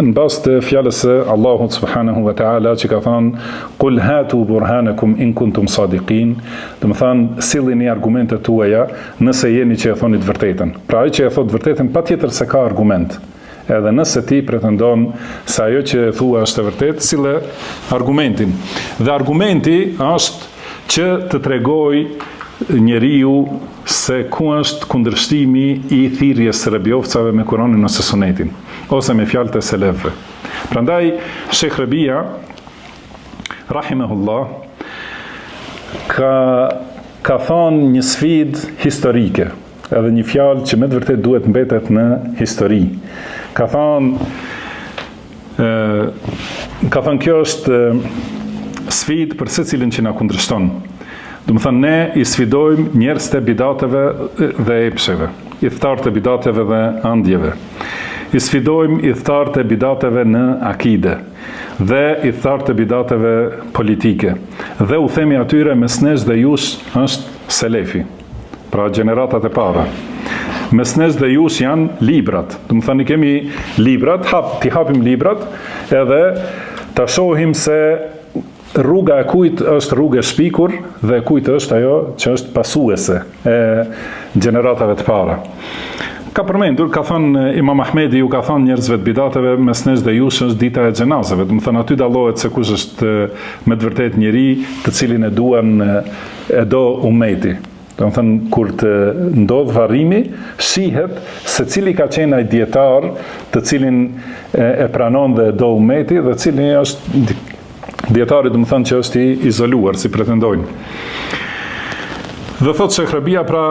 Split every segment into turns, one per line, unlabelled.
në bazë të fjalës së Allahut subhanahu wa taala që ka thënë qul hatu burhanakum in kuntum sadiqin, do të thonë sillni argumentet tuaja nëse jeni që e thoni të vërtetën. Pra ai që e thot të vërtetën patjetër se ka argument. Edhe nëse ti pretendon se ajo që e thua është e vërtetë, sille argumentin. Dhe argumenti është që të tregoj njeriu se ku është kundërshtimi i thirrjes së Rebjovcave me Kur'anin ose Sunetin, ose me fjalët e selefëve. Prandaj Sheikh Rabia rahimahullah ka thonë një sfidë historike, edhe një fjalë që me të vërtet duhet mbetet në histori. Ka thonë kjo është sfidë për secilin që na kundërshton. Do të thënë, ne i sfidojmë njerëzit e bidateve dhe epsheve, idhtarët e bidateve dhe andjeve. I sfidojmë idhtarët e bidateve në akide dhe idhtarët e bidateve politike. Dhe u themi atyre mes nesh dhe jush është selefi, pra gjeneratat e para. Mes nesh dhe jush janë librat. Do të thënë, kemi librat, ti hapim librat edhe ta shohim se rruga e kujt është rrugë e shpikur dhe kujt është ajo që është pasuese e gjeneratave të para. Ka përmendur, ka thënë Imam Ahmedi, ju ka thënë njerëzve të bidateve, mes nesh dhe jush është dita e xhenazave. Do të thënë, aty dallohet se kush është me të vërtetë njeri të cilin e do ummeti. Do të thënë, kur të ndodh varrimi, shihet se cili ka qenë ai dietar të cilin e pranon dhe do ummeti dhe cili është dietari, do të thënë që është i izoluar, si pretendojnë. Dhe thotë Sheikh Rabia, pra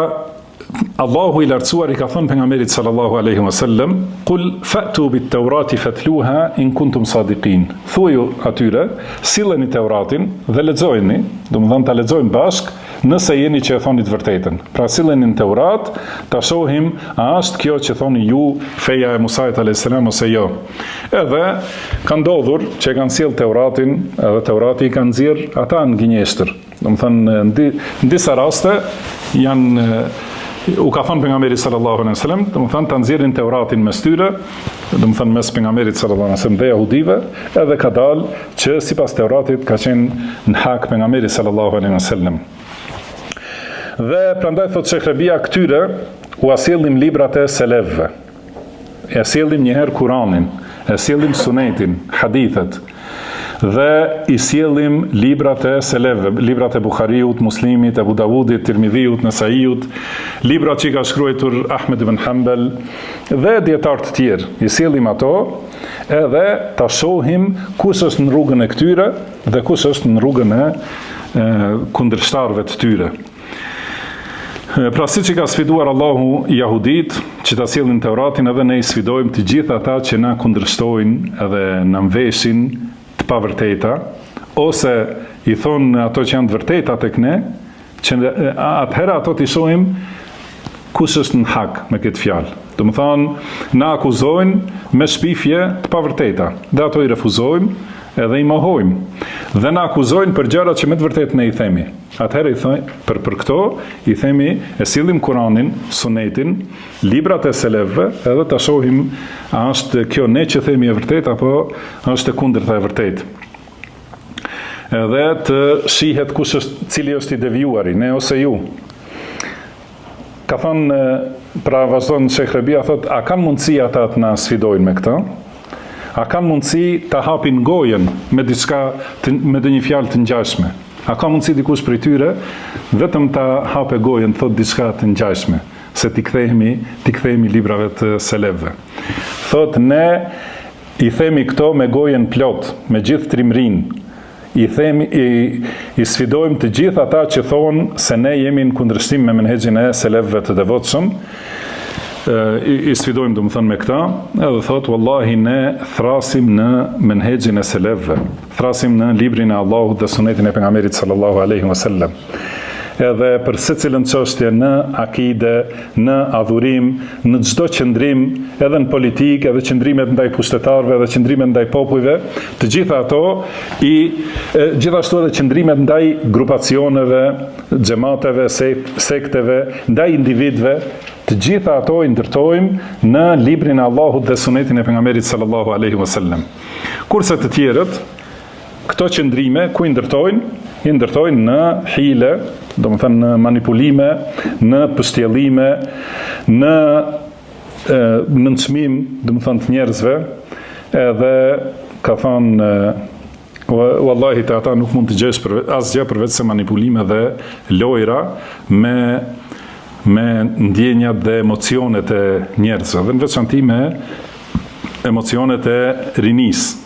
Allahu i lartësuar i ka thënë pejgamberit sallallahu alaihi wasallam, qul fa'tu bit-taurati fatluha in kuntum sadiqin. Thuaju atyre, silleni Teuratin dhe lexojeni, do të thënë ta lexojmë bashk, nëse jeni që e thoni të vërtetën. Pra silleni në Teurat, ta shohim a është kjo që thoni ju feja e Musait alayhis salam ose jo. Edhe ka ndodhur që kanë sjell Teuratin, edhe Teurati i kanë nxjerr ata në gënjeshtër. Do të thënë, në disa raste u ka thënë pejgamberi sallallahu alaihi wasallam, do të thënë ta nxjerrin Teuratin mes tyre, do të thënë mes pejgamberit sallallahu alaihi wasallam dhe jehudive, edhe ka dalë që sipas Teuratit ka qenë në hak pejgamberi sallallahu alaihi wasallam. Dhe prandaj thotë Sheikh Rabia, këtyre u asillim librat e selefëve. E sjellim njëherë Kur'anin, e sjellim Sunetin, hadithet, dhe i sjellim librat e selefëve, librat e Buhariut, Muslimit, Abu Davudit, Tirmidhiut, Nesaiut, librat që ka shkruar Ahmed ibn Hanbal dhe dietar të tjerë. I sjellim ato edhe ta shohim kush është në rrugën e këtyre dhe kush është në rrugën e kundërshtarëve të tyre. Pra si që ka sfiduar Allahu jahudit që ta sjellin Teuratin, edhe ne i sfidojmë të gjithë ata që na kundërshtojnë edhe na mveshin të pavërteta, ose i thonë ato që janë të vërteta tek ne, që atëherë ato t'i shohim kush është në hak me këtë fjalë. Do të thonë, na akuzojnë me shpifje të pavërteta, dhe ato i refuzojmë edhe i mohojmë. Dhe na akuzojnë për gjëra që me të vërtetë ne i themi. Atëherë i thojnë, për këto i themi, e sillim Kur'anin, Sunetin, librat e selefëve, edhe ta shohim a është kjo ne që themi e vërtetë apo është e kundërta e vërtetë. Edhe të shihet kush është, cili është i devijuari, ne ose ju. Ka thënë, pra vazhdon Sheikh Rabia, thotë, a kanë mundësi ata të na sfidojnë me këtë? A kanë mundësi të hapin gojen me një fjalë të ngjashme? A ka mundësi dikush prej tyre vetëm ta hape gojen, thot diçka të ngjashme, se t'i kthehemi librave të selefëve? Thot, ne i themi këto me gojen plot, me gjithë trimrin. I sfidojmë të gjithë ata që thonë se ne jemi në kundërshtim me menhexhin e selefëve të devotshëm. I sfidojmë, do më thënë, me këta, edhe thotë, wallahi, ne thrasim në menhexhin e selefëve, thrasim në librin e Allahut dhe sunetin e pejgamberit sallallahu alaihi wasallam. Edhe për secilën çështje në akide, në adhurim, në çdo qëndrim, edhe në politikë, edhe qëndrimet ndaj pushtetarëve, edhe qëndrimet ndaj popujve, të gjitha ato, gjithashtu edhe qëndrimet ndaj grupacioneve, xhamateve, sekteve, ndaj individëve, Të gjitha ato i ndërtojmë në librin e Allahut dhe sunetin e pejgamberit sallallahu alaihi wasallam. Kurse të tjerët, këto qëndrime ku i ndërtojnë? I ndërtojnë në hile, domethënë në manipulime, në pështjellime, në nënçmim, domethënë të njerëzve, edhe ka thënë wallahi te ata nuk mund të gjesh asgjë përveç se manipulime dhe lojra me ndjenjat dhe emocionet e njerëzve, dhe në veçanti me emocionet e rinisë.